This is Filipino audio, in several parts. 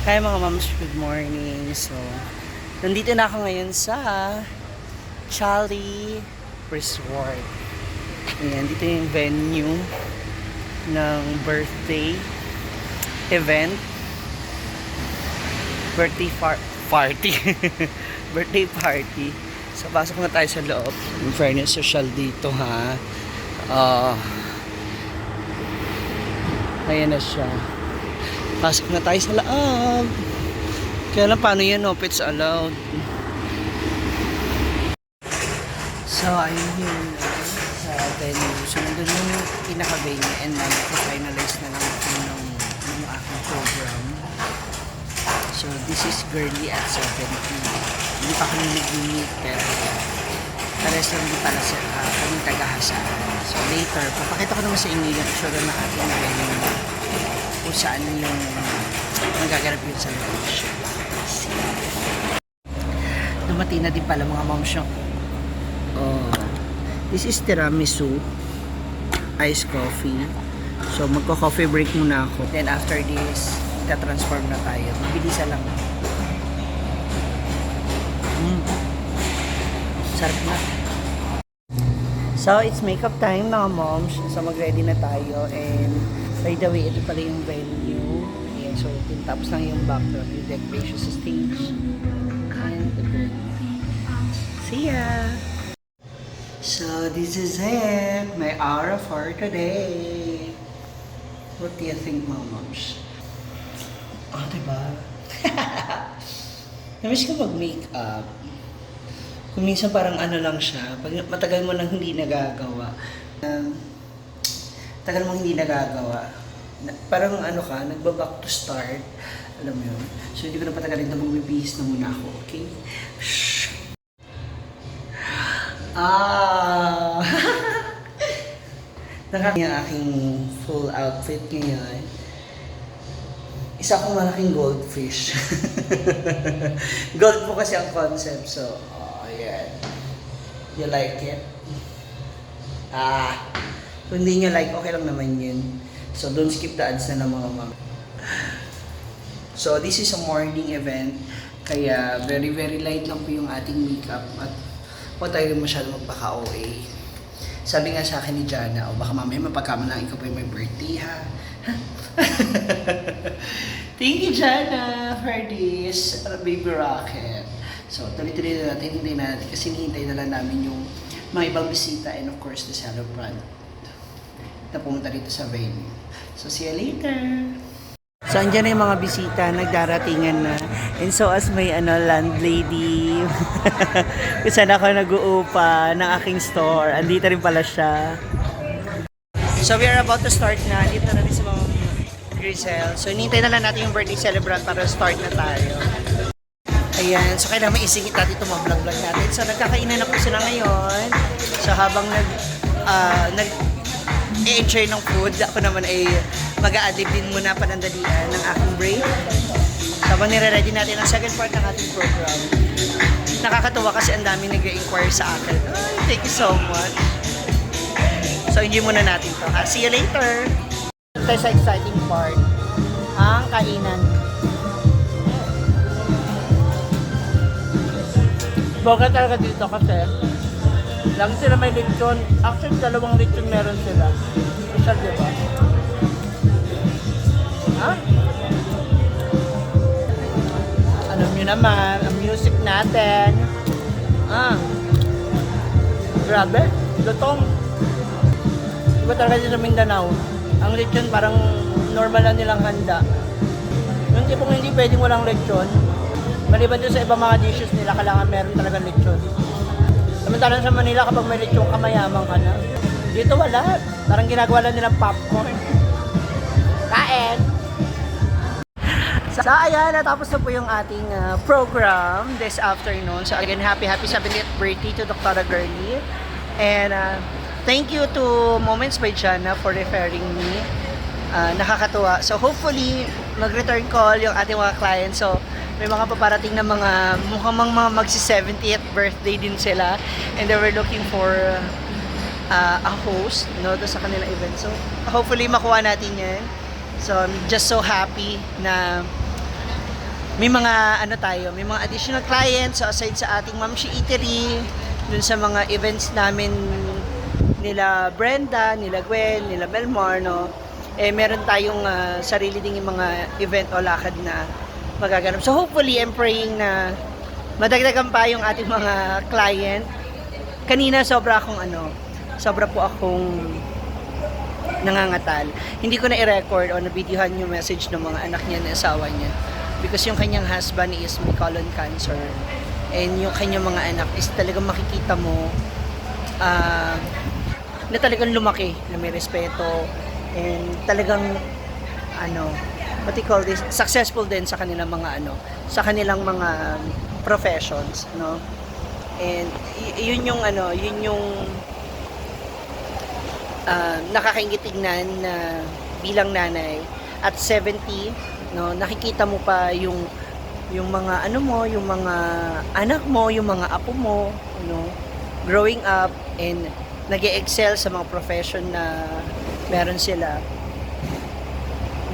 Hi mga moms, good morning. So, nandito na ako ngayon sa Chali Resort. Ayan, dito yung venue ng birthday event. Birthday party. Birthday party. So, pasok na tayo sa loob. In fairness, social dito ha. Ayan na siya. Pasok na tayo sa loob. Kaya lang paano yan, no? Pets allowed. So, ayun yun sa venue. So, nandun yung pinaka-venue and finalize na lang ako ng aking program. So, this is girly at 70. Hindi pa kami nag-meet pero pares lang din pala sa kaming tagahasa. So, later, papakita ko naman sa inyo yung itsura ng ating venue kung saan yung nagaganap yun sa location. Dumating na din pala mga moms yung this is tiramisu iced coffee. So magko-coffee break muna ako. Then after this, ita-transform na tayo. Mabilisan lang. Sarap na. So it's makeup time mga moms. So mag-ready na tayo and by the way, ito pala yung venue. Ayan, so tapos lang yung background, yung decoration sa stage. And the venue. See ya! So this is it, my aura for today. What do you think, moms? Oh, diba? Namiss ko mag-makeup. Kung minsan parang ano lang siya, pag matagal mo nang hindi nagagawa. Tagal mo hindi nagagawa. Parang ano ka, nagba-back to start. Alam mo yun? So hindi ko na patagalin na magbibihis na muna ako, okay? Nakakita yung aking full outfit ngayon. Isa akong malaking goldfish. Gold po kasi ang concept. So, yeah. You like it? Kung hindi nyo like, okay lang naman yun. So, don't skip the ads na ng mga mama. So, this is a morning event. Kaya, very, very light lang po yung ating makeup. At huwag tayo masyado magpaka-OA. Sabi nga sa akin ni Jana, baka mamaya mapagkama lang ikaw pa yung may birthday, ha? Thank you, Jana, for this baby rocket. So, tuloy-tuloy na natin, hintayin natin. Kasi hinihintay na lang namin yung mga ibang bisita and of course, the celebrant na pumunta dito sa venue. So, see you later! So, andyan na yung mga bisita, nagdaratingan na. And so, as may landlady, kung saan ako nag-uupa ng aking store, andito rin pala siya. So, we are about to start na. Dito na rin si Ma'am Grisel. So, hinihintay na lang natin yung birthday celebrant para start na tayo. Ayan, so kailangan maisingit natin itong mga vlog-vlog natin. So, nagkakainan na po sila ngayon. So, habang nag-enjoy ng food, ako naman ay mag-a-adlib din muna panandalian ng aking break. So, habang nire-ready natin ang second part ng ating program. Nakakatuwa kasi ang daming nag-inquire sa akin. Thank you so much. So, enjoy muna natin to. See you later! Ito sa exciting part, ang kainan. Boga talaga dito kasi lagi sila may lechon. Actually, 2 lechon meron sila. Isa, diba? Ha? Alam nyo naman, ang music natin. Grabe, lutong. Diba talaga dito sa Mindanao? Ang lechon parang normal lang nilang handa. Yung tipong hindi pwedeng walang lechon. Maliban doon sa ibang mga dishes nila, kailangan meron talaga lechon. Samantalang sa Manila, kapag may lechon ka, mayaman ka na. Dito wala. Parang ginagawa lang nilang popcorn. Kain! So, ayan, natapos na po yung ating program this afternoon. So, again, happy 70th birthday to Dr. Girly. And thank you to Moments by Jana for referring me. Nakakatuwa. So, hopefully, mag-return call yung ating mga clients. So, may mga paparating na mukhang mga magsi-70th birthday din sila. And they were looking for a host, no, sa kanilang event. So, hopefully, makuha natin yan. So, I'm just so happy na may mga ano tayo, may mga additional clients. So aside sa ating Mamshi Eatery, dun sa mga events namin nila Brenda, nila Gwen, nila Belmar, no? Meron tayong sarili ding mga event o lakad na magaganap. So hopefully, I'm praying na madagdagan pa yung ating mga client. Kanina sobra po akong nangangatal. Hindi ko na i-record o na-videohan yung message ng mga anak niya na asawa niya. Because yung kanyang husband is may colon cancer. And yung kanyang mga anak is talagang makikita mo na talagang lumaki, na may respeto. And talagang what you call this, successful din sa kanilang mga sa kanilang mga professions, no? And yun yung nakakaingit tignan na bilang nanay at 70, no, nakikita mo pa yung mga yung mga anak mo, yung mga apo mo, growing up and nag-excel sa mga profession na meron sila.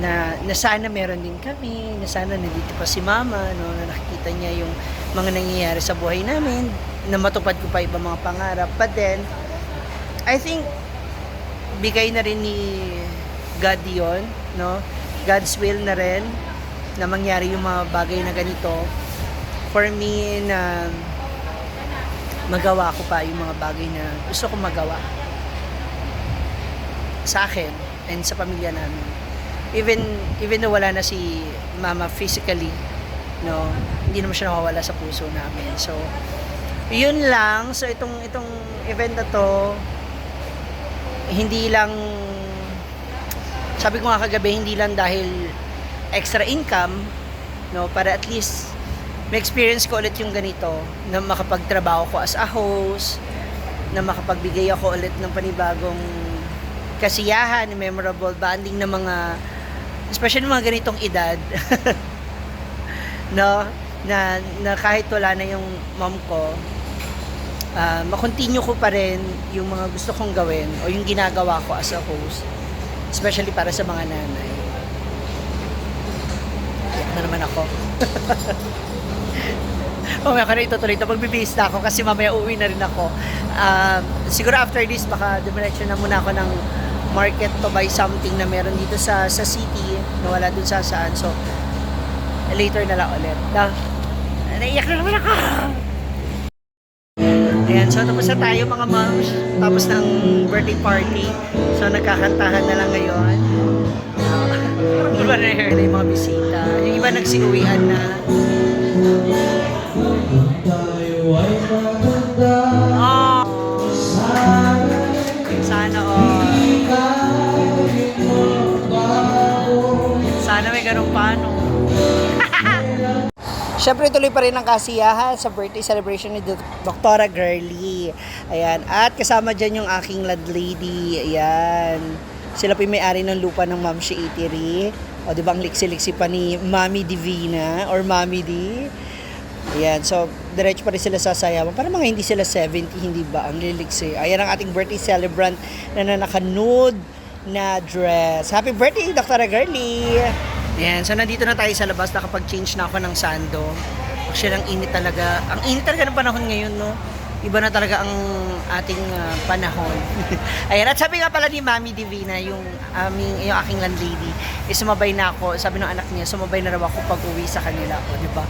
Na sana meron din kami, na sana nandito pa si mama, no, na nakikita niya yung mga nangyayari sa buhay namin, na matupad ko pa ibang mga pangarap. But then, I think, bigay na rin ni God yun, no? God's will na rin, na mangyari yung mga bagay na ganito. For me, na magawa ko pa yung mga bagay na gusto ko magawa. Sa akin, and sa pamilya namin. Even though wala na si mama physically, no, hindi naman siya nawawala sa puso namin. So, yun lang. So, itong event na to, hindi lang, sabi ko nga kagabi, hindi lang dahil extra income, no, para at least may experience ko ulit yung ganito, na makapagtrabaho ko as a host, na makapagbigay ako ulit ng panibagong kasiyahan, memorable bonding ng mga, especially mga ganitong edad, no, na kahit wala na yung mom ko, makontinue ko pa rin yung mga gusto kong gawin o yung ginagawa ko as a host, especially para sa mga nanay. Iyak na naman ako. Mamaya ko na itutuloy ito. Magbibihis na ako kasi mamaya uuwi na rin ako. Siguro after this, baka dumiretso na muna ako ng market to buy something na meron dito sa city na wala dun sa saan. So, later na lang ulit. Naiyak na naman ako! Ayan, so tapos na tayo mga moms. Tapos ng birthday party. So, nagkakantahan na lang ngayon. Wala na yung mga bisita. Yung iba nagsiuwian na. Oh, sana sana may ganun pa, no? Siyempre, tuloy pa rin ang kasiyahan sa birthday celebration ni Dr. Girly. Ayan. At kasama dyan yung aking landlady. Ayan. Sila po yung may-ari ng lupa ng Mamshi Eatery. O, di ba ang liksi-liksi pa ni Mami Divina or Mami D? Ayan. So, diretso pa rin sila sasayawan. Para mga hindi sila 70, hindi ba? Ang liliksi. Ayan ang ating birthday celebrant na naka-nude na dress. Happy birthday, Dr. Girly! Ayan, so nandito na tayo sa labas, nakapag-change na ako ng sando. Actually, ang init talaga. Ang init talaga ng panahon ngayon, no? Iba na talaga ang ating panahon. Ayan, at sabi nga pala ni Mami Divina, yung aking landlady, sumabay na ako, sabi ng anak niya, sumabay na raw ako pag-uwi sa kanila. O, di ba?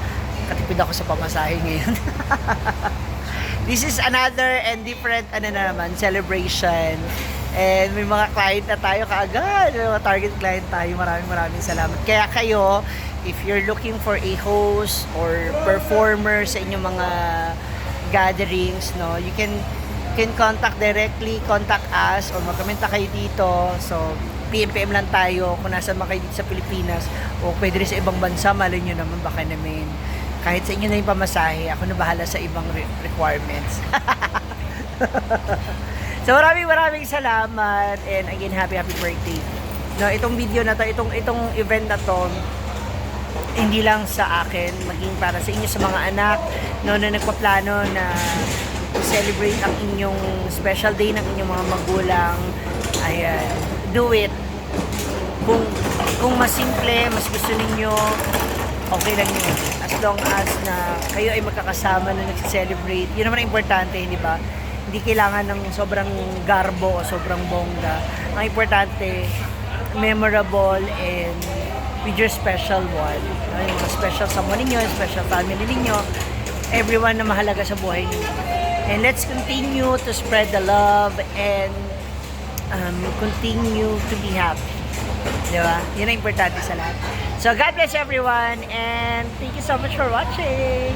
Katipid ako sa pamasahe ngayon. This is another and different, celebration. And may mga client na tayo kaagad. May mga target client tayo. Maraming salamat. Kaya kayo, if you're looking for a host or performer sa inyong mga gatherings, no, you can contact directly, contact us, or magkomenta kayo dito. So, PM lang tayo kung nasa man kayo dito sa Pilipinas o pwede rin sa ibang bansa. Malay nyo naman, baka naman kahit sa inyo na yung pamasahe, ako na bahala sa ibang requirements. So maraming salamat, and again, happy birthday. No, itong video na to, itong event na to, hindi lang sa akin, maging para sa inyo, sa mga anak, no, na nagpaplano na celebrate ang inyong special day ng inyong mga magulang. Ayan, do it. Kung mas simple, mas gusto ninyo, okay lang yun. As long as na kayo ay magkakasama na nag-celebrate, yun naman ang importante, di ba? Hindi kailangan ng sobrang garbo o sobrang bongga. Ang importante, memorable and with your special one. Yung mga special someone ninyo, special family ninyo, everyone na mahalaga sa buhay ninyo. And let's continue to spread the love and continue to be happy. Diba? Yun ang importante sa lahat. So, God bless everyone and thank you so much for watching.